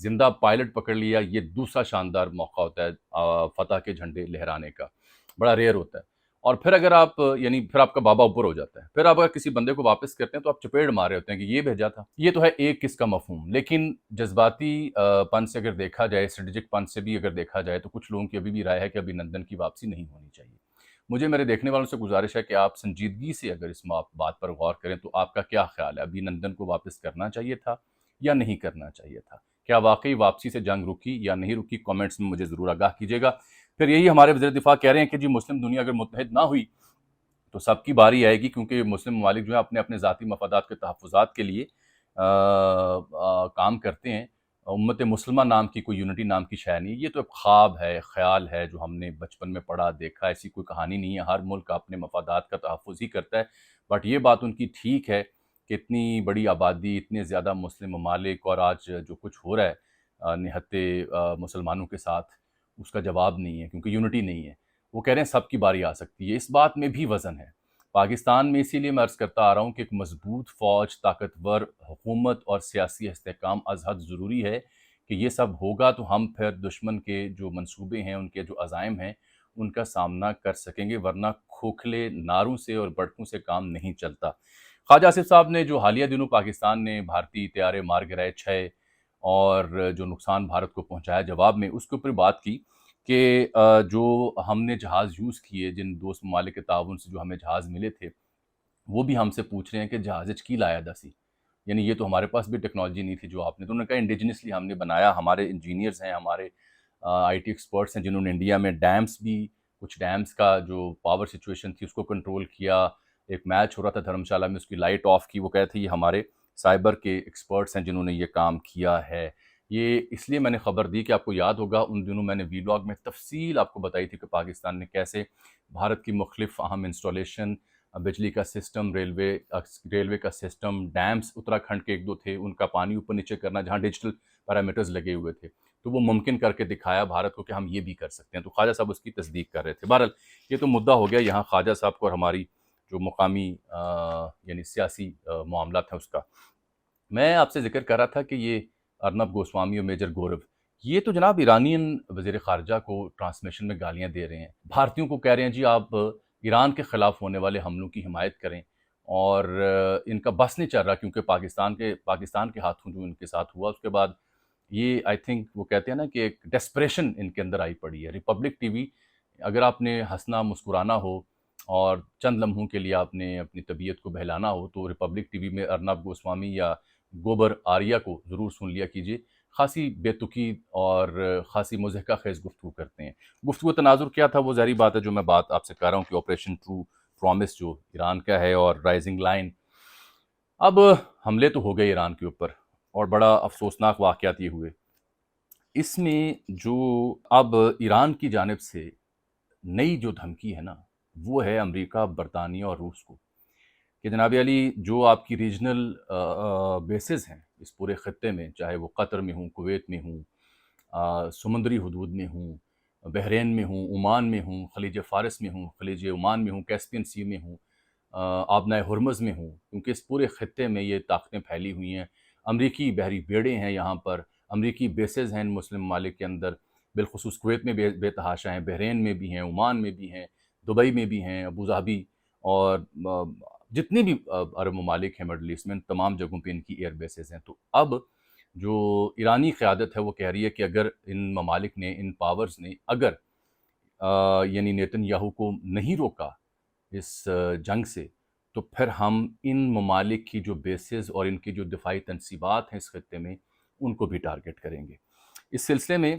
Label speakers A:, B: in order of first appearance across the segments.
A: زندہ پائلٹ پکڑ لیا، یہ دوسرا شاندار موقع ہوتا ہے فتح کے جھنڈے لہرانے کا، بڑا ریئر ہوتا ہے۔ اور پھر اگر آپ پھر آپ کا بابا اوپر ہو جاتا ہے، پھر آپ اگر کسی بندے کو واپس کرتے ہیں تو آپ چپیڑ مار رہے ہوتے ہیں کہ یہ بھیجا تھا۔ یہ تو ہے ایک کس کا مفہوم، لیکن جذباتی پن سے اگر دیکھا جائے، اسٹریٹجک پن سے بھی اگر دیکھا جائے تو کچھ لوگوں کی ابھی بھی رائے ہے کہ ابھینندن کی واپسی نہیں ہونی چاہیے۔ مجھے میرے دیکھنے والوں سے گزارش ہے کہ آپ سنجیدگی سے اگر اس بات پر غور کریں تو آپ کا کیا خیال ہے؟ ابھینندن کو واپس کرنا چاہیے تھا یا نہیں کرنا چاہیے تھا؟ کیا واقعی واپسی سے جنگ رکی یا نہیں رکی؟ کامنٹس میں مجھے ضرور آگاہ کیجیے گا۔ پھر یہی ہمارے وزیر دفاع کہہ رہے ہیں کہ جی مسلم دنیا اگر متحد نہ ہوئی تو سب کی باری آئے گی، کیونکہ مسلم ممالک جو ہیں اپنے اپنے ذاتی مفادات کے تحفظات کے لیے کام کرتے ہیں۔ امت مسلمہ نام کی کوئی یونٹی نام کی شے نہیں، یہ تو ایک خواب ہے، خیال ہے جو ہم نے بچپن میں پڑھا دیکھا، ایسی کوئی کہانی نہیں ہے۔ ہر ملک اپنے مفادات کا تحفظ ہی کرتا ہے، بٹ یہ بات ان کی ٹھیک ہے کہ اتنی بڑی آبادی، اتنے زیادہ مسلم ممالک، اور آج جو کچھ ہو رہا ہے نہتے مسلمانوں کے ساتھ، اس کا جواب نہیں ہے کیونکہ یونٹی نہیں ہے۔ وہ کہہ رہے ہیں سب کی باری آ سکتی ہے، اس بات میں بھی وزن ہے۔ پاکستان میں اسی لیے میں عرض کرتا آ رہا ہوں کہ ایک مضبوط فوج، طاقتور حکومت اور سیاسی استحکام از حد ضروری ہے کہ یہ سب ہوگا تو ہم پھر دشمن کے جو منصوبے ہیں، ان کے جو عزائم ہیں، ان کا سامنا کر سکیں گے، ورنہ کھوکھلے نعروں سے اور بڑکوں سے کام نہیں چلتا۔ خواجہ آصف صاحب نے جو حالیہ دنوں پاکستان نے بھارتی طیارے مار گرائے 6 اور جو نقصان بھارت کو پہنچایا جواب میں، اس کے اوپر بات کی کہ جو ہم نے جہاز یوز کیے، جن دوست ممالک کے تعاون سے جو ہمیں جہاز ملے تھے، وہ بھی ہم سے پوچھ رہے ہیں کہ جہاز کی لایا دسی، یعنی یہ تو ہمارے پاس بھی ٹیکنالوجی نہیں تھی جو آپ نے، تو انہوں نے کہا انڈیجنسلی ہم نے بنایا، ہمارے انجینئرز ہیں، ہمارے آئی ٹی ایکسپرٹس ہیں جنہوں نے انڈیا میں ڈیمز بھی، کچھ ڈیمز کا جو پاور سچویشن تھی اس کو کنٹرول کیا۔ ایک میچ ہو رہا تھا دھرمشالہ میں، اس کی لائٹ آف کی، وہ کہتے تھے یہ ہمارے سائبر کے ایکسپرٹس ہیں جنہوں نے یہ کام کیا ہے۔ یہ اس لیے میں نے خبر دی کہ آپ کو یاد ہوگا ان دنوں میں نے ویلاگ میں تفصیل آپ کو بتائی تھی کہ پاکستان نے کیسے بھارت کی مختلف اہم انسٹالیشن، بجلی کا سسٹم، ریلوے کا سسٹم، ڈیمز اتراکھنڈ کے 1-2 تھے، ان کا پانی اوپر نیچے کرنا جہاں ڈیجیٹل پیرامیٹرز لگے ہوئے تھے، تو وہ ممکن کر کے دکھایا بھارت کو کہ ہم یہ بھی کر سکتے ہیں۔ تو خواجہ صاحب اس کی تصدیق کر رہے تھے۔ بہرحال یہ تو مدعا ہو گیا یہاں خواجہ صاحب کو اور ہماری جو مقامی یعنی سیاسی معاملات ہیں اس کا۔ میں آپ سے ذکر کر رہا تھا کہ یہ ارنب گوسوامی اور میجر گورو، یہ تو جناب ایرانین وزیر خارجہ کو ٹرانسمیشن میں گالیاں دے رہے ہیں، بھارتیوں کو کہہ رہے ہیں جی آپ ایران کے خلاف ہونے والے حملوں کی حمایت کریں، اور ان کا بس نہیں چل رہا کیونکہ پاکستان کے ہاتھوں جو ان کے ساتھ ہوا، اس کے بعد یہ آئی تھنک وہ کہتے ہیں نا کہ ایک ڈیسپریشن ان کے اندر آئی پڑی ہے۔ ریپبلک ٹی وی، اگر آپ نے ہنسنا مسکرانا ہو اور چند لمحوں کے لیے آپ نے اپنی طبیعت کو بہلانا ہو تو ریپبلک ٹی وی میں ارنب گوسوامی یا گوبر آریہ کو ضرور سن لیا کیجیے، خاصی بے تکی اور خاصی مضحکہ خیز گفتگو کرتے ہیں۔ گفتگو تناظر کیا تھا وہ ظاہری بات ہے جو میں بات آپ سے کر رہا ہوں کہ آپریشن ٹرو پرومس جو ایران کا ہے اور رائزنگ لائن، اب حملے تو ہو گئے ایران کے اوپر اور بڑا افسوسناک واقعات یہ ہوئے۔ اس میں جو اب ایران کی جانب سے نئی جو دھمکی ہے نا وہ ہے امریکہ، برطانیہ اور روس کو کہ جناب علی جو آپ کی ریجنل بیسز ہیں اس پورے خطے میں، چاہے وہ قطر میں ہوں، کویت میں ہوں، سمندری حدود میں ہوں، بحرین میں ہوں، عمان میں ہوں، خلیج فارس میں ہوں، خلیج عمان میں ہوں، کیسپین سی میں ہوں، آبنائے ہرمز میں ہوں، کیونکہ اس پورے خطے میں یہ طاقتیں پھیلی ہوئی ہیں۔ امریکی بحری بیڑے ہیں یہاں پر، امریکی بیسز ہیں ان مسلم ممالک کے اندر، بالخصوص کویت میں بے تحاشا ہیں، بحرین میں بھی ہیں، عمان میں بھی ہیں، دبئی میں بھی ہیں، ابوظہبی، اور جتنے بھی عرب ممالک ہیں مڈل ایسٹ میں، ان تمام جگہوں پہ ان کی ایئر بیسز ہیں۔ تو اب جو ایرانی قیادت ہے وہ کہہ رہی ہے کہ اگر ان ممالک نے، ان پاورز نے اگر یعنی نیتن یاہو کو نہیں روکا اس جنگ سے تو پھر ہم ان ممالک کی جو بیسز اور ان کی جو دفاعی تنصیبات ہیں اس خطے میں ان کو بھی ٹارگٹ کریں گے۔ اس سلسلے میں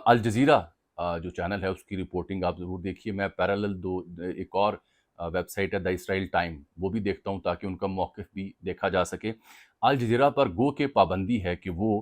A: الجزیرہ جو چینل ہے اس کی رپورٹنگ آپ ضرور دیکھیے۔ میں پیرالل ایک اور ویب سائٹ ہے دا اسرائیل ٹائم، وہ بھی دیکھتا ہوں تاکہ ان کا موقف بھی دیکھا جا سکے۔ الجزیرہ پر گو کہ پابندی ہے کہ وہ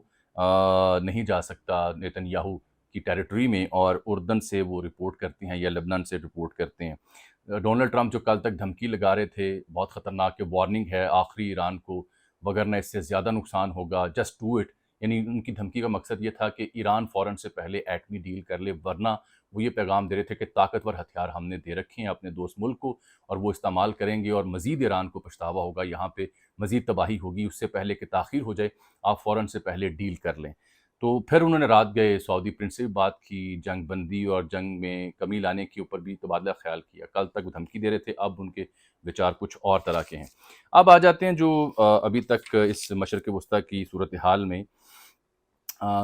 A: نہیں جا سکتا نیتن یاہو کی ٹیریٹری میں، اور اردن سے وہ رپورٹ کرتے ہیں یا لبنان سے رپورٹ کرتے ہیں۔ ڈونلڈ ٹرمپ جو کل تک دھمکی لگا رہے تھے، بہت خطرناک وارننگ ہے آخری ایران کو، وگرنہ اس سے زیادہ نقصان ہوگا، جسٹ ڈو اٹ، یعنی ان کی دھمکی کا مقصد یہ تھا کہ ایران فوراً سے پہلے ایٹمی ڈیل کر لے، ورنہ وہ یہ پیغام دے رہے تھے کہ طاقتور ہتھیار ہم نے دے رکھے ہیں اپنے دوست ملک کو اور وہ استعمال کریں گے اور مزید ایران کو پچھتاوا ہوگا۔ یہاں پہ مزید تباہی ہوگی، اس سے پہلے کہ تاخیر ہو جائے آپ فوراً سے پہلے ڈیل کر لیں۔ تو پھر انہوں نے رات گئے سعودی پرنس سے بھی بات کی، جنگ بندی اور جنگ میں کمی لانے کے اوپر بھی تبادلہ خیال کیا۔ کل تک وہ دھمکی دے رہے تھے، اب ان کے وچار کچھ اور طرح کے ہیں۔ اب آ جاتے ہیں جو ابھی تک اس مشرق وسطیٰ کی صورتحال میں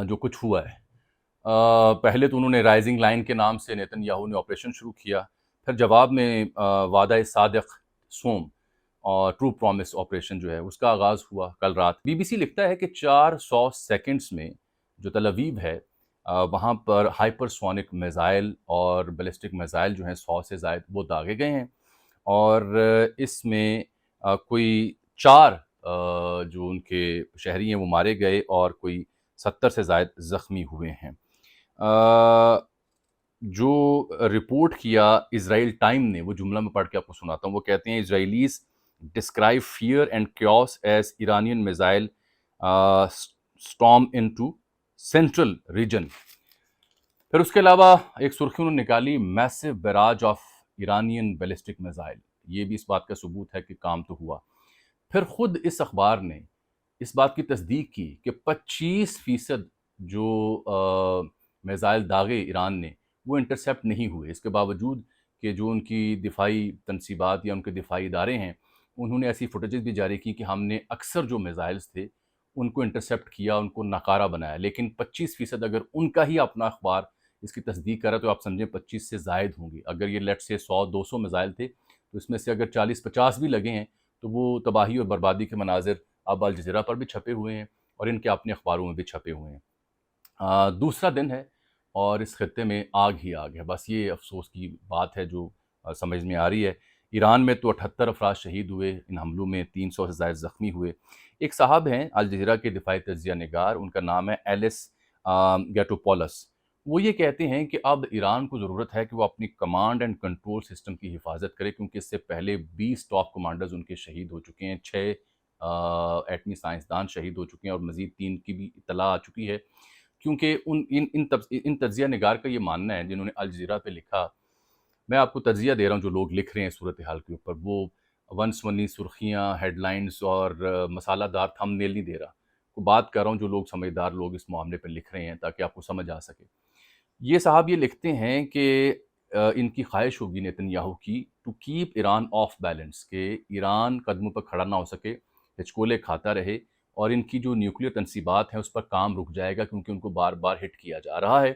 A: جو کچھ ہوا ہے۔ پہلے تو انہوں نے رائزنگ لائن کے نام سے نیتن یاہو نے آپریشن شروع کیا، پھر جواب میں وعدہ صادق سوم اور ٹرو پرومس آپریشن جو ہے اس کا آغاز ہوا کل رات۔ بی بی سی لکھتا ہے کہ 400 سیکنڈز میں جو تل ابیب ہے وہاں پر ہائپر سونک میزائل اور بیلسٹک میزائل جو ہیں 100 سے زائد وہ داغے گئے ہیں، اور اس میں کوئی 4 جو ان کے شہری ہیں وہ مارے گئے اور کوئی 70 سے زائد زخمی ہوئے ہیں۔ جو رپورٹ کیا اسرائیل ٹائم نے، وہ جملہ میں پڑھ کے آپ کو سناتا ہوں، وہ کہتے ہیں Israelis describe fear and chaos as Iranian missile storm into central region. پھر اس کے علاوہ ایک سرخی انہوں نے نکالی، massive barrage of Iranian ballistic missile, یہ بھی اس بات کا ثبوت ہے کہ کام تو ہوا۔ پھر خود اس اخبار نے اس بات کی تصدیق کی کہ 25% جو میزائل داغے ایران نے وہ انٹرسیپٹ نہیں ہوئے، اس کے باوجود کہ جو ان کی دفاعی تنصیبات یا ان کے دفاعی ادارے ہیں انہوں نے ایسی فوٹیجز بھی جاری کی کہ ہم نے اکثر جو میزائلز تھے ان کو انٹرسیپٹ کیا، ان کو ناکارہ بنایا، لیکن 25% اگر ان کا ہی اپنا اخبار اس کی تصدیق کرا تو آپ سمجھیں 25 سے زائد ہوں گی۔ اگر یہ لیٹ سے 100-200 میزائل تھے تو اس میں سے اگر 40-50 بھی لگے ہیں تو وہ تباہی اور بربادی کے مناظر اب الجزیرہ پر بھی چھپے ہوئے ہیں اور ان کے اپنے اخباروں میں بھی چھپے ہوئے ہیں۔ دوسرا دن ہے اور اس خطے میں آگ ہی آگ ہے، بس یہ افسوس کی بات ہے جو سمجھ میں آ رہی ہے۔ ایران میں تو 78 افراد شہید ہوئے ان حملوں میں، 300 سے زائد زخمی ہوئے۔ ایک صاحب ہیں الجزیرہ کے دفاعی تجزیہ نگار، ان کا نام ہے ایلس گیٹوپولس۔ وہ یہ کہتے ہیں کہ اب ایران کو ضرورت ہے کہ وہ اپنی کمانڈ اینڈ کنٹرول سسٹم کی حفاظت کرے، کیونکہ اس سے پہلے 20 ٹاپ کمانڈرز ان کے شہید ہو چکے ہیں، 6 ایٹمی سائنسدان شہید ہو چکے ہیں اور مزید 3 کی بھی اطلاع آ چکی ہے، کیونکہ ان تجزیہ نگار کا یہ ماننا ہے جنہوں نے الجزیرہ پہ لکھا۔ میں آپ کو تجزیہ دے رہا ہوں جو لوگ لکھ رہے ہیں صورتحال کے اوپر، وہ ونسونی سرخیاں، ہیڈ لائنز اور مسالہ دار تھم نیل نہیں دے رہا، کو بات کر رہا ہوں جو لوگ سمجھدار لوگ اس معاملے پہ لکھ رہے ہیں تاکہ آپ کو سمجھ آ سکے۔ یہ صاحب یہ لکھتے ہیں کہ ان کی خواہش ہوگی نیتن یاہو کی to keep Iran off balance, کہ ایران قدموں پر کھڑا نہ ہو سکے، ہچکولے کھاتا رہے، اور ان کی جو نیوکلیر تنصیبات ہیں اس پر کام رک جائے گا کیونکہ ان کو بار بار ہٹ کیا جا رہا ہے۔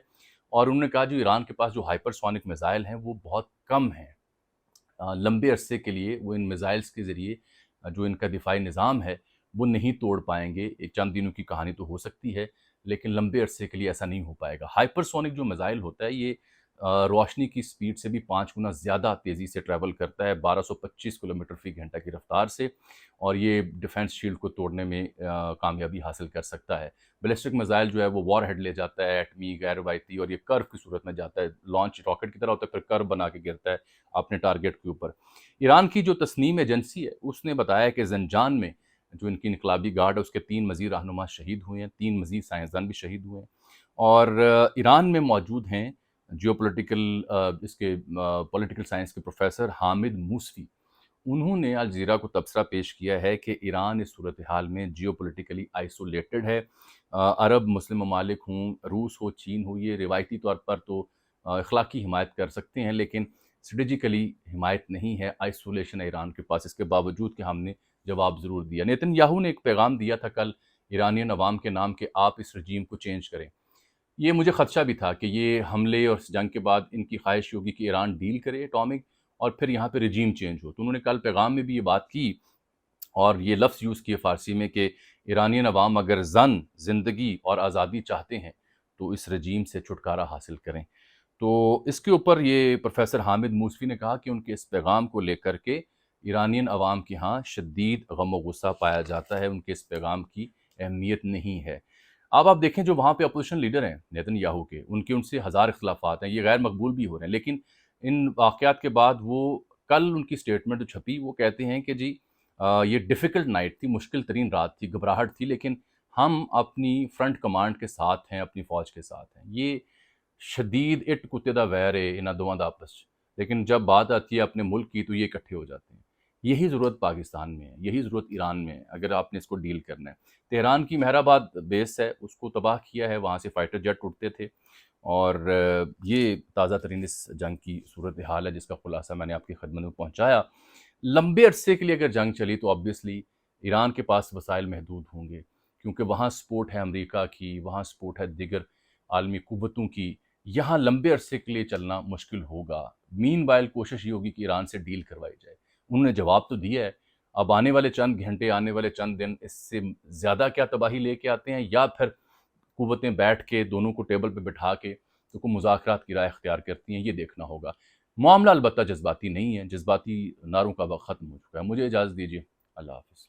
A: اور انہوں نے کہا جو ایران کے پاس جو ہائپر سونک میزائل ہیں وہ بہت کم ہیں، لمبے عرصے کے لیے وہ ان میزائلز کے ذریعے جو ان کا دفاعی نظام ہے وہ نہیں توڑ پائیں گے۔ ایک چند دنوں کی کہانی تو ہو سکتی ہے لیکن لمبے عرصے کے لیے ایسا نہیں ہو پائے گا۔ ہائپر سونک جو میزائل ہوتا ہے یہ روشنی کی سپیڈ سے بھی 5 گنا زیادہ تیزی سے ٹریول کرتا ہے، 1225 کلومیٹر فی گھنٹہ کی رفتار سے، اور یہ ڈیفنس شیلڈ کو توڑنے میں کامیابی حاصل کر سکتا ہے۔ بیلسٹک میزائل جو ہے وہ وار ہیڈ لے جاتا ہے، ایٹمی غیر روایتی، اور یہ کرو کی صورت میں جاتا ہے، لانچ راکٹ کی طرح ہوتا ہے پھر کرو بنا کے گرتا ہے اپنے ٹارگٹ کے اوپر۔ ایران کی جو تسنیم ایجنسی ہے اس نے بتایا کہ زنجان میں جو ان کی انقلابی گارڈ ہے اس کے 3 مزید رہنما شہید ہوئے ہیں، 3 مزید سائنسدان بھی شہید ہوئے ہیں، اور ایران میں موجود ہیں جیو پولیٹیکل اس کے پولیٹیکل سائنس کے پروفیسر حامد موسوی۔ انہوں نے الجزیرہ کو تبصرہ پیش کیا ہے کہ ایران اس صورتحال میں جیو پولیٹیکلی آئسولیٹڈ ہے۔ عرب مسلم ممالک ہوں، روس ہو، چین ہو، یہ روایتی طور پر تو اخلاقی حمایت کر سکتے ہیں لیکن اسٹریٹجیکلی حمایت نہیں ہے، آئسولیشن ہے ایران کے پاس، اس کے باوجود کہ ہم نے جواب ضرور دیا۔ نیتن یاہو نے ایک پیغام دیا تھا کل ایرانین عوام کے نام کہ آپ اس رجیم کو چینج کریں۔ یہ مجھے خدشہ بھی تھا کہ یہ حملے اور جنگ کے بعد ان کی خواہش ہوگی کہ ایران ڈیل کرے اٹامک اور پھر یہاں پہ رجیم چینج ہو، تو انہوں نے کل پیغام میں بھی یہ بات کی اور یہ لفظ یوز کیے فارسی میں کہ ایرانین عوام اگر زندگی اور آزادی چاہتے ہیں تو اس رجیم سے چھٹکارا حاصل کریں۔ تو اس کے اوپر یہ پروفیسر حامد موسوی نے کہا کہ ان کے اس پیغام کو لے کر کے ایرانین عوام کے ہاں شدید غم و غصہ پایا جاتا ہے، ان کے اس پیغام کی اہمیت نہیں ہے۔ اب آپ دیکھیں جو وہاں پہ اپوزیشن لیڈر ہیں نیتن یاہو کے، ان سے ہزار اختلافات ہیں، یہ غیر مقبول بھی ہو رہے ہیں، لیکن ان واقعات کے بعد وہ کل ان کی سٹیٹمنٹ جو چھپی وہ کہتے ہیں کہ جی یہ ڈیفیکلٹ نائٹ تھی، مشکل ترین رات تھی، گھبراہٹ تھی، لیکن ہم اپنی فرنٹ کمانڈ کے ساتھ ہیں، اپنی فوج کے ساتھ ہیں۔ یہ شدید کتے دا ویر ہے انہاں دوواں دا آپس، لیکن جب بات آتی ہے اپنے ملک کی تو یہ اکٹھے ہو جاتے ہیں۔ یہی ضرورت پاکستان میں ہے، یہی ضرورت ایران میں ہے اگر آپ نے اس کو ڈیل کرنا ہے۔ تہران کی مہرآباد بیس ہے، اس کو تباہ کیا ہے، وہاں سے فائٹر جیٹ اٹھتے تھے، اور یہ تازہ ترین اس جنگ کی صورتحال ہے جس کا خلاصہ میں نے آپ کی خدمت میں پہنچایا۔ لمبے عرصے کے لیے اگر جنگ چلی تو آبویسلی ایران کے پاس وسائل محدود ہوں گے، کیونکہ وہاں سپورٹ ہے امریکہ کی، وہاں سپورٹ ہے دیگر عالمی قوتوں کی، یہاں لمبے عرصے کے لیے چلنا مشکل ہوگا۔ مین وائل کوشش یہ ہوگی کہ ایران سے ڈیل کروائی جائے۔ انہوں نے جواب تو دیا ہے، اب آنے والے چند گھنٹے، آنے والے چند دن اس سے زیادہ کیا تباہی لے کے آتے ہیں، یا پھر قوتیں بیٹھ کے دونوں کو ٹیبل پہ بٹھا کے تو کو مذاکرات کی رائے اختیار کرتی ہیں، یہ دیکھنا ہوگا۔ معاملہ البتہ جذباتی نہیں ہے، جذباتی نعروں کا وقت ختم ہو چکا ہے۔ مجھے اجازت دیجیے، اللہ حافظ۔